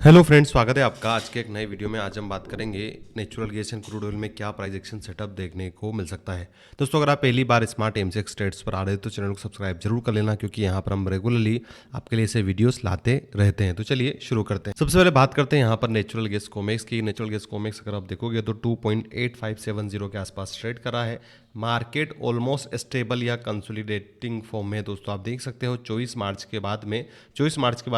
Hello friends, स्वागत है आपका आज के एक नए वीडियो में। आज हम बात करेंगे natural gas and crude oil में क्या प्राइस एक्शन सेटअप देखने को मिल सकता है। दोस्तों, अगर आप पहली बार स्मार्ट एमसेक्स ट्रेड्स पर आ रहे हैं तो चैनल को सब्सक्राइब जरूर कर लेना, क्योंकि यहाँ पर हम रेगुलरली आपके लिए ऐसे वीडियोस लाते रहते हैं। तो चलिए शुरू करते हैं। सबसे पहले बात करते हैं यहाँ पर नेचुरल गैस कॉमेक्स की। नेचुरल गैस कॉमेक्स अगर आप देखोगे तो 2.8570 के आसपास ट्रेड करा है। मार्केट ऑलमोस्ट स्टेबल या कंसोलिडेटिंग फॉर्म में दोस्तों आप देख सकते हो। 24 मार्च के बाद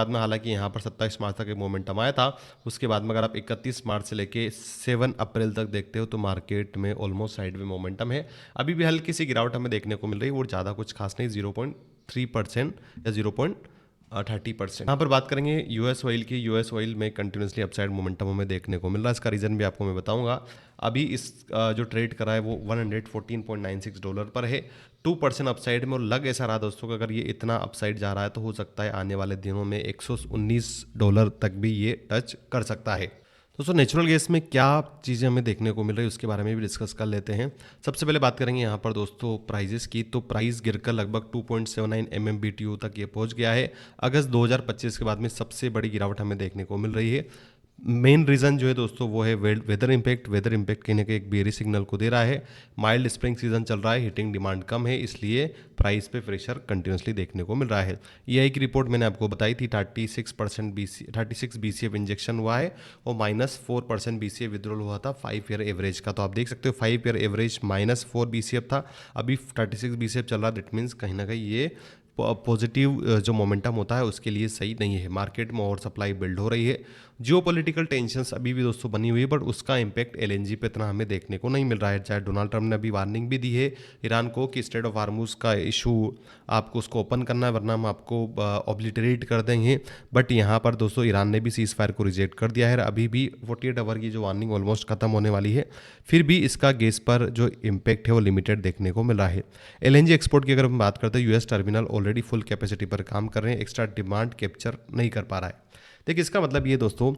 में हालांकि यहाँ पर 27 मार्च तक एक मोमेंटम आया था। उसके बाद में अगर आप 31 मार्च से लेके 7 अप्रैल तक देखते हो तो मार्केट में ऑलमोस्ट साइड में मोमेंटम है। अभी भी हल्की सी गिरावट हमें देखने को मिल रही है, वो ज़्यादा कुछ खास नहीं, 0.3% या 0.30%। यहाँ पर बात करेंगे यूएस ऑयल की। यूएस ऑयल में कंटिन्यूसली अपसाइड मोमेंटम हमें देखने को मिल रहा है। इसका रीज़न भी आपको मैं बताऊंगा। अभी इस जो ट्रेड करा है वो $114.96 पर है, 2% अपसाइड में। और लग ऐसा रहा दोस्तों कि अगर ये इतना अपसाइड जा रहा है तो हो सकता है आने वाले दिनों में $119 तक भी ये टच कर सकता है। दोस्तों, नेचुरल गैस में क्या चीज़ें हमें देखने को मिल रही है उसके बारे में भी डिस्कस कर लेते हैं। सबसे पहले बात करेंगे यहाँ पर दोस्तों प्राइजेस की। तो प्राइस गिरकर लगभग 2.79 MMBTU तक ये पहुँच गया है। अगस्त 2025 के बाद में सबसे बड़ी गिरावट हमें देखने को मिल रही है। मेन रीज़न जो है दोस्तों वो है वेदर इम्पैक्ट कहीं ना कहीं एक बेरी सिग्नल को दे रहा है। माइल्ड स्प्रिंग सीजन चल रहा है, हीटिंग डिमांड कम है, इसलिए प्राइस पे प्रेशर कंटिन्यूसली देखने को मिल रहा है। ये एक रिपोर्ट मैंने आपको बताई थी, 36 BCF इंजेक्शन हुआ है और -4% BCF विड्रॉल हुआ था 5 ईयर एवरेज का। तो आप देख सकते हो 5 ईयर एवरेज -4 BCF था, अभी 36 BCF चल रहा है। दैट मीन्स कहीं ना कहीं ये पॉजिटिव जो मोमेंटम होता है उसके लिए सही नहीं है। मार्केट में और सप्लाई बिल्ड हो रही है। जियोपॉलिटिकल टेंशंस अभी भी दोस्तों बनी हुई है, बट उसका इम्पैक्ट एलएनजी पे इतना हमें देखने को नहीं मिल रहा है। चाहे डोनाल्ड ट्रंप ने अभी वार्निंग भी दी है ईरान को कि स्ट्रेट ऑफ हार्मूज का इशू आपको उसको ओपन करना है, वरना हम आपको ऑब्लिटरेट कर देंगे। बट यहाँ पर दोस्तों ईरान ने भी सीज फायर को रिजेक्ट कर दिया है। अभी भी 48 आवर की जो वार्निंग ऑलमोस्ट खत्म होने वाली है, फिर भी इसका गैस पर जो इम्पैक्ट है वो लिमिटेड देखने को मिल रहा है। एलएनजी एक्सपोर्ट की अगर हम बात करते हैं, US terminal already full capacity पर काम कर रहे हैं, एक्स्ट्रा डिमांड कैप्चर नहीं कर पा रहा है। देखिए, इसका मतलब ये दोस्तों,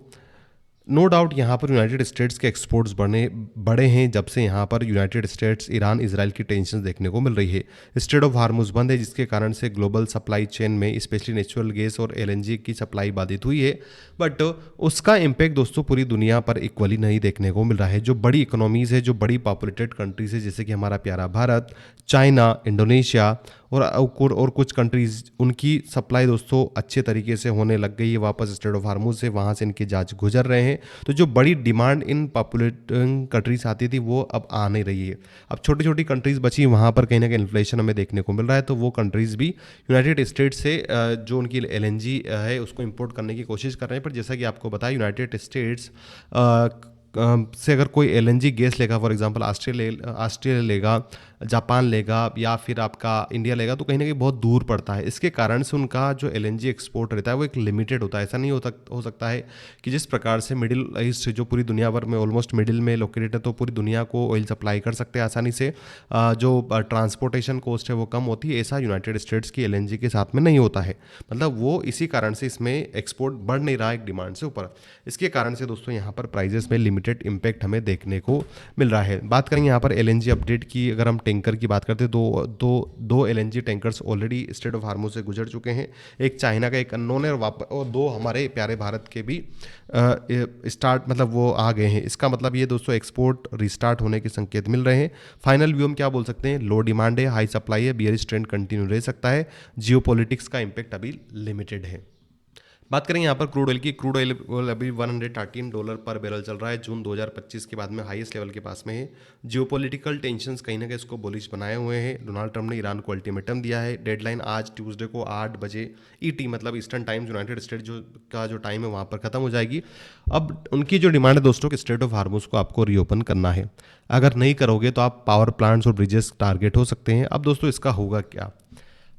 नो डाउट यहाँ पर यूनाइटेड स्टेट्स के एक्सपोर्ट्स बड़े हैं जब से यहाँ पर यूनाइटेड स्टेट्स ईरान इजराइल की टेंशन देखने को मिल रही है। स्ट्रेट ऑफ हार्मुज बंद है, जिसके कारण से ग्लोबल सप्लाई चेन में स्पेशली नेचुरल गैस और एलएनजी की सप्लाई बाधित हुई है। बट उसका इम्पैक्ट दोस्तों पूरी दुनिया पर इक्वली नहीं देखने को मिल रहा है। जो बड़ी इकोनॉमीज़ है, जो बड़ी पॉपुलेटेड कंट्रीज है, जैसे कि हमारा प्यारा भारत, चाइना, इंडोनेशिया और कुछ कंट्रीज़, उनकी सप्लाई दोस्तों अच्छे तरीके से होने लग गई है वापस स्ट्रेट ऑफ हार्मुज से। वहाँ से इनके जहाज गुजर रहे हैं। तो जो बड़ी डिमांड इन पॉपुलेटिंग कंट्रीज आती थी वो अब आ नहीं रही है। अब छोटी छोटी कंट्रीज बची, वहाँ पर कहीं ना कहीं इन्फ्लेशन हमें देखने को मिल रहा है। तो वो कंट्रीज़ भी यूनाइटेड स्टेट्स से जो उनकी एलएनजी है उसको इंपोर्ट करने की कोशिश कर रहे हैं। पर जैसा कि आपको बताया, यूनाइटेड स्टेट्स से अगर कोई एलएनजी गैस लेगा, फॉर एग्जांपल ऑस्ट्रेलिया लेगा, जापान लेगा या फिर आपका इंडिया लेगा, तो कहीं ना कहीं बहुत दूर पड़ता है। इसके कारण से उनका जो एलएनजी एक्सपोर्ट रहता है वो एक लिमिटेड होता है। ऐसा नहीं हो सकता है कि जिस प्रकार से मिडिल ईस्ट जो पूरी दुनिया भर में ऑलमोस्ट मिडिल में लोकेटेड है, तो पूरी दुनिया को ऑयल सप्लाई कर सकते हैं आसानी से। जो ट्रांसपोर्टेशन कॉस्ट है वो कम होती है, ऐसा यूनाइटेड स्टेट्स की एलएनजी के साथ में नहीं होता है। मतलब वो इसी कारण से इसमें एक्सपोर्ट बढ़ नहीं रहा है एक डिमांड से ऊपर। इसके कारण से दोस्तों यहाँ पर प्राइजेस में लिमिटेड इम्पैक्ट हमें देखने को मिल रहा है। बात करेंगे यहाँ पर एलएनजी अपडेट की। अगर हम टैंकर की बात करते हैं, दो LNG tankers already straight of Hormuz से गुजर चुके हैं। एक चाइना का, एक अननोन है, और दो हमारे प्यारे भारत के भी मतलब वो आ गए हैं। इसका मतलब ये दोस्तों एक्सपोर्ट रिस्टार्ट होने के संकेत मिल रहे हैं। फाइनल व्यू हम क्या बोल सकते हैं, लो डिमांड है, हाई सप्लाई है, बियरिश ट्रेंड कंटिन्यू रह सकता है। जियोपॉलिटिक्स का इम्पैक्ट अभी लिमिटेड है। बात करेंगे यहाँ पर क्रूड ऑयल की। क्रूड ऑयल अभी $113 पर बैरल चल रहा है। जून 2025 के बाद में हाईएस्ट लेवल के पास में है। जियोपॉलिटिकल टेंशंस कहीं ना कहीं इसको बुलिश बनाए हुए हैं। डोनाल्ड ट्रंप ने ईरान को अल्टीमेटम दिया है। डेडलाइन आज ट्यूसडे को 8 बजे ईटी मतलब ईस्टर्न टाइम, यूनाइटेड स्टेट जो टाइम है वहाँ पर खत्म हो जाएगी। अब उनकी जो डिमांड है दोस्तों कि स्ट्रेट ऑफ हार्मुज को आपको रीओपन करना है। अगर नहीं करोगे तो आप पावर प्लांट्स और ब्रिजेस टारगेट हो सकते हैं। अब दोस्तों इसका होगा क्या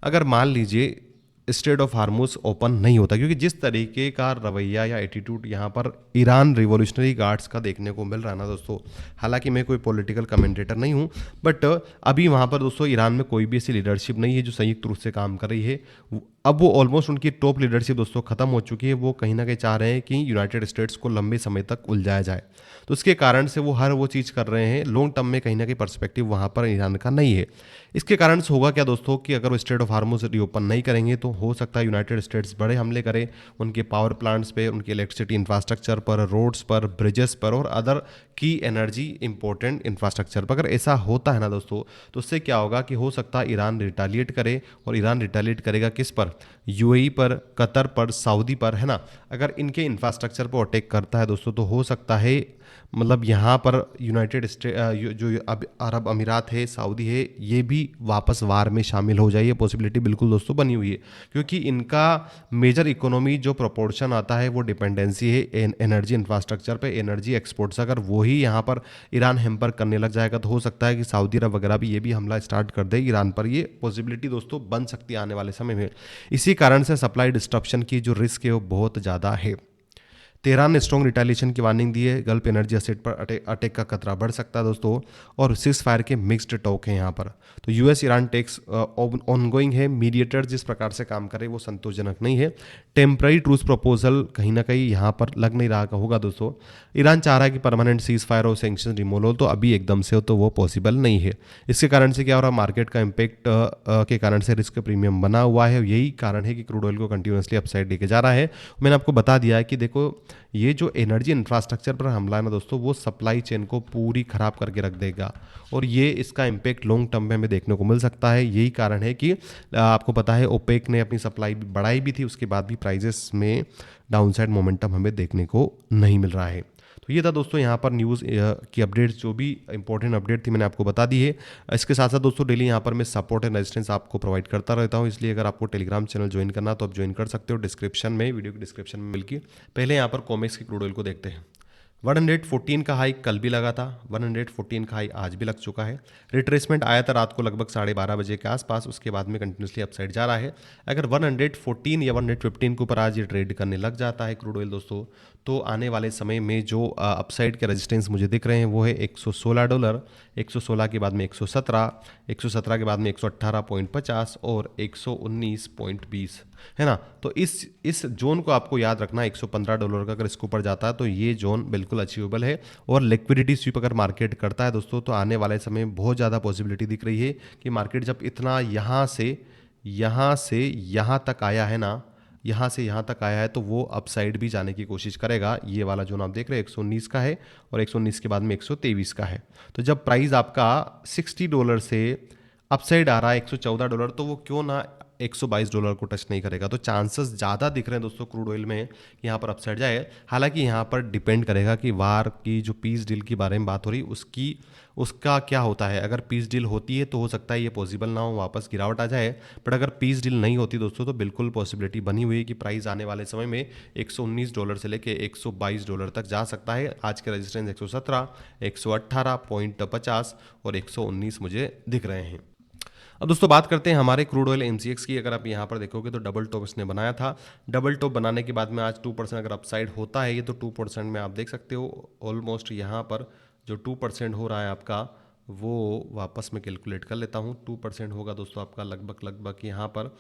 अगर मान लीजिए स्ट्रेट ऑफ हार्मुज ओपन नहीं होता, क्योंकि जिस तरीके का रवैया या एटीट्यूड यहाँ पर ईरान रिवॉल्यूशनरी गार्ड्स का देखने को मिल रहा है ना दोस्तों, हालांकि मैं कोई पॉलिटिकल कमेंटेटर नहीं हूँ, बट अभी वहाँ पर दोस्तों ईरान में कोई भी ऐसी लीडरशिप नहीं है जो संयुक्त रूप से काम कर रही है। अब वो ऑलमोस्ट उनकी टॉप लीडरशिप दोस्तों खत्म हो चुकी है। वो कहीं ना कहीं चाह रहे हैं कि यूनाइटेड स्टेट्स को लंबे समय तक उलझाया जाए। तो उसके कारण से वो हर वो चीज़ कर रहे हैं। लॉन्ग टर्म में कहीं ना कहीं पर्सपेक्टिव वहाँ पर ईरान का नहीं है। इसके कारण से होगा क्या दोस्तों कि अगर वो स्ट्रेट ऑफ हार्मुज रीओपन नहीं करेंगे तो हो सकता है यूनाइटेड स्टेट्स बड़े हमले करे उनके पावर प्लांट्स पे, उनके इलेक्ट्रिसिटी इंफ्रास्ट्रक्चर पर, रोड्स पर, ब्रिजेस पर और अदर की एनर्जी इंपॉर्टेंट इंफ्रास्ट्रक्चर पर। अगर ऐसा होता है ना दोस्तों, तो उससे क्या होगा कि हो सकता है ईरान रिटालिएट करे। और ईरान रिटालिएट करेगा किस पर? यूएई पर, कतर पर, सऊदी पर, है ना। अगर इनके इंफ्रास्ट्रक्चर पर अटैक करता है दोस्तों तो हो सकता है मतलब यहाँ पर यूनाइटेड स्टेट जो अरब अमीरात है, सऊदी है, ये भी वापस वार में शामिल हो जाए। ये पॉसिबिलिटी बिल्कुल दोस्तों बनी हुई है, क्योंकि इनका मेजर इकोनॉमी जो प्रोपोर्शन आता है वो डिपेंडेंसी है एनर्जी इंफ्रास्ट्रक्चर पे, एनर्जी एक्सपोर्ट्स। अगर वही यहाँ पर ईरान हैम्पर करने लग जाएगा तो हो सकता है कि सऊदी अरब वगैरह भी ये भी हमला स्टार्ट कर दे ईरान पर। ये पॉसिबिलिटी दोस्तों बन सकती है आने वाले समय में। इसी कारण से सप्लाई डिस्ट्रप्शन की जो रिस्क है वो बहुत ज़्यादा है। तेहरान ने स्ट्रॉन्ग रिटेलिएशन की वार्निंग दी है। गल्फ एनर्जी असेट पर अटैक का खतरा बढ़ सकता है दोस्तों। और सिक्स फायर के मिक्स्ड टॉक है यहाँ पर। तो यूएस ईरान टेक्स ऑनगोइंग है। मीडिएटर जिस प्रकार से काम करे वो संतोषजनक नहीं है। टेम्पररी ट्रूस प्रपोजल कहीं ना कहीं यहाँ पर लग नहीं रहा होगा दोस्तों। ईरान चाह रहा है कि परमानेंट सीज फायर और सेंक्शन रिमूवल हो, तो अभी एकदम से हो तो वो पॉसिबल नहीं है। इसके कारण से क्या हो रहा है, मार्केट का इम्पैक्ट के कारण से रिस्क प्रीमियम बना हुआ है। यही कारण है कि क्रूड ऑयल को कंटिन्यूसली अपसाइड लेके जा रहा है। मैंने आपको बता दिया है कि देखो ये जो एनर्जी इंफ्रास्ट्रक्चर पर हमला है ना दोस्तों, वो सप्लाई चेन को पूरी खराब करके रख देगा। और ये इसका इम्पैक्ट लॉन्ग टर्म में हमें देखने को मिल सकता है। यही कारण है कि आपको पता है ओपेक ने अपनी सप्लाई बढ़ाई भी थी, उसके बाद भी प्राइजेस में डाउनसाइड मोमेंटम हमें देखने को नहीं मिल रहा है। तो ये था दोस्तों यहाँ पर न्यूज़ की अपडेट्स, जो भी इंपॉर्टेंट अपडेट थी मैंने आपको बता दी है। इसके साथ साथ दोस्तों डेली यहाँ पर मैं सपोर्ट एंड रेजिस्टेंस आपको प्रोवाइड करता रहता हूँ। इसलिए अगर आपको टेलीग्राम चैनल ज्वाइन करना तो आप ज्वाइन कर सकते हो। डिस्क्रिप्शन में, वीडियो के डिस्क्रिप्शन में मिलकर पहले यहाँ पर कॉमेक्स की क्रूड ऑयल को देखते हैं। 114 का हाई कल भी लगा था, 114 का हाई आज भी लग चुका है। रिट्रेसमेंट आया था रात को लगभग 12:30 बजे के आसपास, उसके बाद में कंटिन्यूसली अपसाइड जा रहा है। अगर 114 या 115 के ऊपर आज ये ट्रेड करने लग जाता है क्रूड ऑयल दोस्तों, तो आने वाले समय में जो अपसाइड के रेजिस्टेंस मुझे दिख रहे हैं वो है $116, 116 के बाद में 117, 117 के बाद में 118.50 और 119.20, है ना। तो इस जोन को आपको याद रखना। $115 का अगर इसके ऊपर जाता है तो ये जोन बिल्कुल अचीवेबल है। और लिक्विडिटी स्वीप अगर मार्केट करता है दोस्तों, तो आने वाले समय में बहुत ज़्यादा पॉसिबिलिटी दिख रही है कि मार्केट जब इतना यहाँ से यहाँ तक आया है ना, यहाँ से यहाँ तक आया है, तो वो अपसाइड भी जाने की कोशिश करेगा। ये वाला जोन आप देख रहे हैं 119 का है और 119 के बाद में 123 का है। तो जब प्राइस आपका $60 से अपसाइड आ रहा है $114, तो वो क्यों ना $122 को टच नहीं करेगा। तो चांसेस ज़्यादा दिख रहे हैं दोस्तों क्रूड ऑयल में यहाँ पर अपसाइड जाए। हालांकि यहाँ पर डिपेंड करेगा कि वार की जो पीस डील की बारे में बात हो रही उसका क्या होता है। अगर पीस डील होती है तो हो सकता है ये पॉसिबल ना हो, वापस गिरावट आ जाए। बट अगर पीस डील नहीं होती दोस्तों, तो बिल्कुल पॉसिबिलिटी बनी हुई है कि प्राइस आने वाले समय में $119 से लेके $122 तक जा सकता है। आज के रजिस्टेंस 117, 118.50 और 119 मुझे दिख रहे हैं। अब दोस्तों बात करते हैं हमारे क्रूड ऑयल MCX की। अगर आप यहाँ पर देखोगे तो डबल टॉप इसने बनाया था। डबल टॉप बनाने के बाद में आज 2% अगर अपसाइड होता है ये, तो 2% में आप देख सकते हो ऑलमोस्ट यहाँ पर जो 2% हो रहा है आपका, वो वापस मैं कैलकुलेट कर लेता हूँ। 2% होगा दोस्तों आपका लगभग यहाँ पर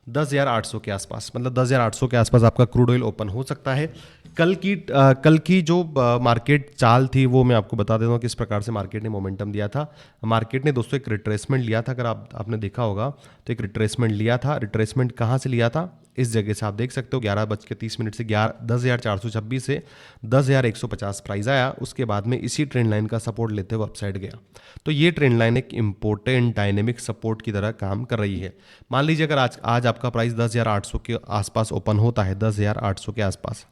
10,800 के आसपास, मतलब 10,800 के आसपास आपका क्रूड ऑयल ओपन हो सकता है। कल की जो मार्केट चाल थी वो मैं आपको बता देता हूँ किस प्रकार से मार्केट ने मोमेंटम दिया था। मार्केट ने दोस्तों एक रिट्रेसमेंट लिया था, अगर आपने देखा होगा तो एक रिट्रेसमेंट लिया था। रिट्रेसमेंट कहाँ से लिया था, इस जगह से आप देख सकते हो 11:30 से 10,426 से 10,150 प्राइस आया। उसके बाद में इसी ट्रेंड लाइन का सपोर्ट लेते हुए अपसाइड गया। तो ये ट्रेंड लाइन एक इंपॉर्टेंट डायनेमिक सपोर्ट की तरह काम कर रही है। मान लीजिए अगर आज आपका प्राइस 10,800 के आसपास ओपन होता है, 10,800 के आसपास,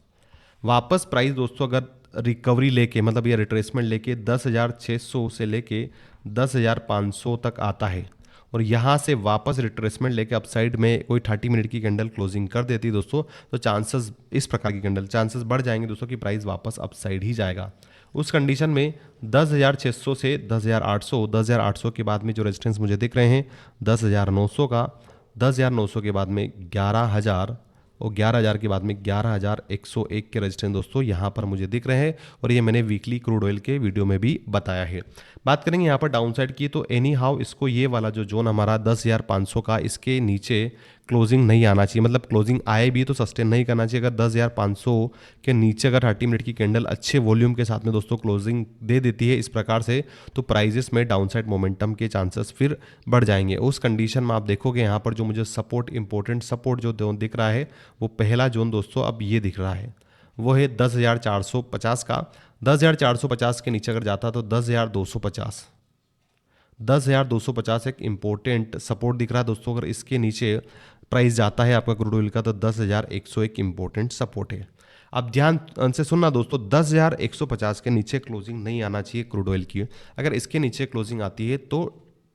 वापस प्राइस दोस्तों अगर रिकवरी लेके, मतलब ये रिट्रेसमेंट लेके 10,600 से लेके 10,500 तक आता है और यहाँ से वापस रिट्रेसमेंट लेके अपसाइड में कोई 30 मिनट की कैंडल क्लोजिंग कर देती है दोस्तों, तो चांसेस, इस प्रकार की कैंडल चांसेस बढ़ जाएंगे दोस्तों कि प्राइस वापस अपसाइड ही जाएगा। उस कंडीशन में 10,600 से 10,800, 10,800 के बाद में जो रेजिस्टेंस मुझे दिख रहे हैं 10,900 का, 10,900 के बाद में 11,000 और 11,000 के बाद में 11,101 के रेजिस्टेंस दोस्तों यहाँ पर मुझे दिख रहे हैं। और ये मैंने वीकली क्रूड ऑयल के वीडियो में भी बताया है। बात करेंगे यहाँ पर डाउनसाइड की, तो एनी हाउ इसको ये वाला जो जोन हमारा 10,500 का, इसके नीचे क्लोजिंग नहीं आना चाहिए, मतलब क्लोजिंग आए भी तो सस्टेन नहीं करना चाहिए। अगर 10,500 के नीचे अगर 30 मिनट की कैंडल अच्छे वॉल्यूम के साथ में दोस्तों क्लोजिंग दे देती है इस प्रकार से, तो प्राइजेस में डाउनसाइड मोमेंटम के चांसेस फिर बढ़ जाएंगे। उस कंडीशन में आप देखोगे यहाँ पर जो मुझे सपोर्ट, इंपॉर्टेंट सपोर्ट जो दिख रहा है, वो पहला जोन दोस्तों अब ये दिख रहा है, वो है 10,450 का। 10,450 के नीचे अगर जाता तो 10,250, 10,250 एक इम्पोर्टेंट सपोर्ट दिख रहा है दोस्तों। अगर इसके नीचे प्राइस जाता है आपका क्रूड ऑयल का तो 10,100 एक इम्पोर्टेंट सपोर्ट है। अब ध्यान से सुनना दोस्तों, 10,150 के नीचे क्लोजिंग नहीं आना चाहिए क्रूड ऑयल की। अगर इसके नीचे क्लोजिंग आती है तो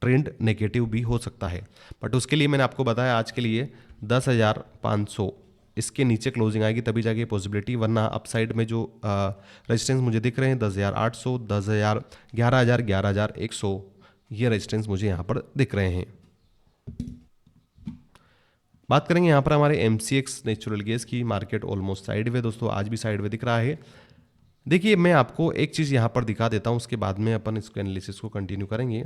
ट्रेंड नेगेटिव भी हो सकता है, बट उसके लिए मैंने आपको बताया आज के लिए 10,500 इसके नीचे क्लोजिंग आएगी तभी जाके पॉसिबिलिटी, वरना अपसाइड में जो रेजिस्टेंस मुझे दिख रहे हैं 10,800, 10,000, 11,000, 11,100 ये रेजिस्टेंस मुझे यहाँ पर दिख रहे हैं। बात करेंगे यहाँ पर हमारे MCX नेचुरल गैस की, मार्केट ऑलमोस्ट साइडवे दोस्तों, आज भी साइडवे दिख रहा है। देखिए मैं आपको एक चीज़ यहाँ पर दिखा देता हूँ, उसके बाद में अपन इसको एनालिसिस को कंटिन्यू करेंगे।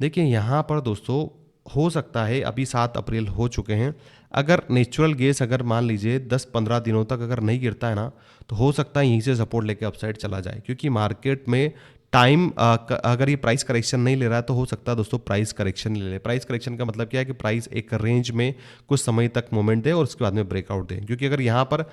देखिए यहाँ पर दोस्तों हो सकता है, अभी 7 अप्रैल हो चुके हैं, अगर नेचुरल गैस अगर मान लीजिए 10-15 दिनों तक अगर नहीं गिरता है ना, तो हो सकता है यहीं से सपोर्ट लेके अपसाइड चला जाए, क्योंकि मार्केट में टाइम अगर ये प्राइस करेक्शन नहीं ले रहा है तो हो सकता है दोस्तों प्राइस करेक्शन ले ले। प्राइस करेक्शन का मतलब क्या है कि प्राइस एक रेंज में कुछ समय तक मोमेंट दे और उसके बाद में ब्रेकआउट दे, क्योंकि अगर यहाँ पर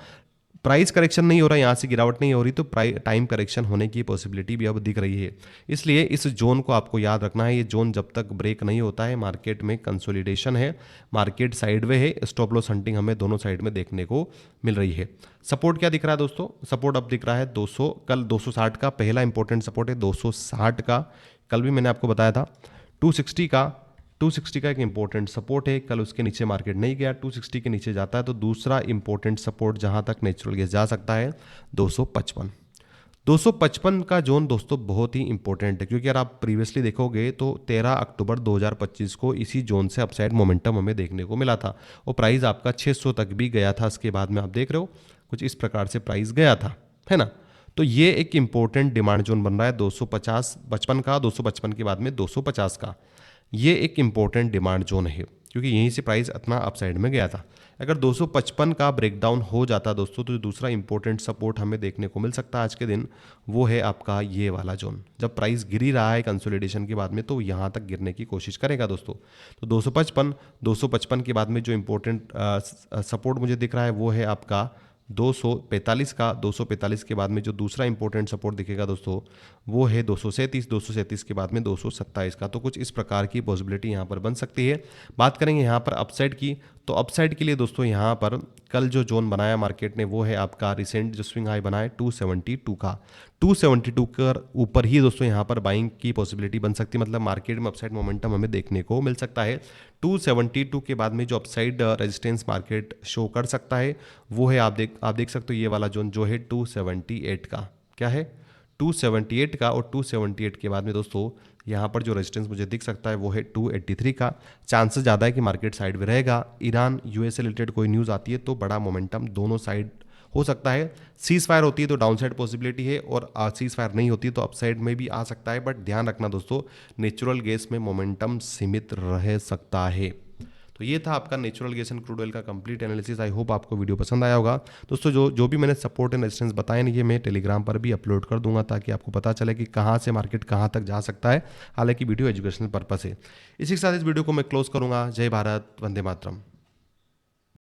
प्राइस करेक्शन नहीं हो रहा, यहाँ से गिरावट नहीं हो रही, तो टाइम करेक्शन होने की पॉसिबिलिटी भी अब दिख रही है। इसलिए इस जोन को आपको याद रखना है, ये जोन जब तक ब्रेक नहीं होता है मार्केट में कंसोलिडेशन है, मार्केट साइडवे है, स्टॉप लॉस हंटिंग हमें दोनों साइड में देखने को मिल रही है। सपोर्ट क्या दिख रहा है दोस्तों, सपोर्ट अब दिख रहा है 200, कल 260 का पहला इंपॉर्टेंट सपोर्ट है 260 का, कल भी मैंने आपको बताया था। 260 का एक इंपॉर्टेंट सपोर्ट है, कल उसके नीचे मार्केट नहीं गया, 260 के नीचे जाता है तो दूसरा इंपॉर्टेंट सपोर्ट जहां तक नेचुरल गैस जा सकता है 255 का जोन दोस्तों बहुत ही इंपॉर्टेंट है, क्योंकि अगर आप प्रीवियसली देखोगे तो 13 अक्टूबर 2025 को इसी जोन से अपसाइड मोमेंटम हमें देखने को मिला था और प्राइस आपका 600 तक भी गया था। इसके बाद में आप देख रहे हो कुछ इस प्रकार से प्राइस गया था, है ना। तो ये एक इंपॉर्टेंट डिमांड जोन बन रहा है 255 का, 255 के बाद में 250 का, ये एक इंपॉर्टेंट डिमांड जोन है, क्योंकि यहीं से प्राइस इतना अपसाइड में गया था। अगर 255 का ब्रेकडाउन हो जाता दोस्तों तो दूसरा इंपॉर्टेंट सपोर्ट हमें देखने को मिल सकता है आज के दिन, वो है आपका ये वाला जोन। जब प्राइस गिर ही रहा है कंसोलिडेशन के बाद में तो यहाँ तक गिरने की कोशिश करेगा दोस्तों। तो 255 के बाद में जो इंपॉर्टेंट सपोर्ट मुझे दिख रहा है वो है आपका 245 का। 245 के बाद में जो दूसरा इंपॉर्टेंट सपोर्ट दिखेगा दोस्तों वो है 237 के बाद में 227 का। तो कुछ इस प्रकार की पॉसिबिलिटी यहाँ पर बन सकती है। बात करेंगे यहाँ पर अपसाइड की, तो अपसाइड के लिए दोस्तों यहाँ पर कल जो जोन बनाया मार्केट ने वो है आपका रिसेंट जो स्विंग हाई बनाया 272 का। 272 के ऊपर ही दोस्तों यहाँ पर बाइंग की पॉसिबिलिटी बन सकती है, मतलब मार्केट में अपसाइड मोमेंटम हमें देखने को मिल सकता है। 272 के बाद में जो अपसाइड रेजिस्टेंस मार्केट शो कर सकता है वो है आप देख सकते हो ये वाला जोन जो है 278 का। क्या है 278 का, और 278 के बाद में दोस्तों यहाँ पर जो रेजिस्टेंस मुझे दिख सकता है वो है 283 का। चांसेस ज़्यादा है कि मार्केट साइड में रहेगा। ईरान यूएस से रिलेटेड कोई न्यूज़ आती है तो बड़ा मोमेंटम दोनों साइड हो सकता है। सीज फायर होती है तो डाउन साइड पॉसिबिलिटी है, और सीज फायर नहीं होती तो अपसाइड में भी आ सकता है। बट ध्यान रखना दोस्तों, नेचुरल गैस में मोमेंटम सीमित रह सकता है। तो ये था आपका natural gas and crude oil का कंप्लीट एनालिसिस। आई होप आपको वीडियो पसंद आया होगा दोस्तों। जो भी मैंने सपोर्ट एंड रेजिस्टेंस बताए ना, ये मैं टेलीग्राम पर भी अपलोड कर दूंगा ताकि आपको पता चले कि कहाँ से मार्केट कहाँ तक जा सकता है। हालांकि वीडियो एजुकेशनल पर्पस है। इसी के साथ इस वीडियो को मैं क्लोज करूंगा। जय भारत, वंदे मातरम।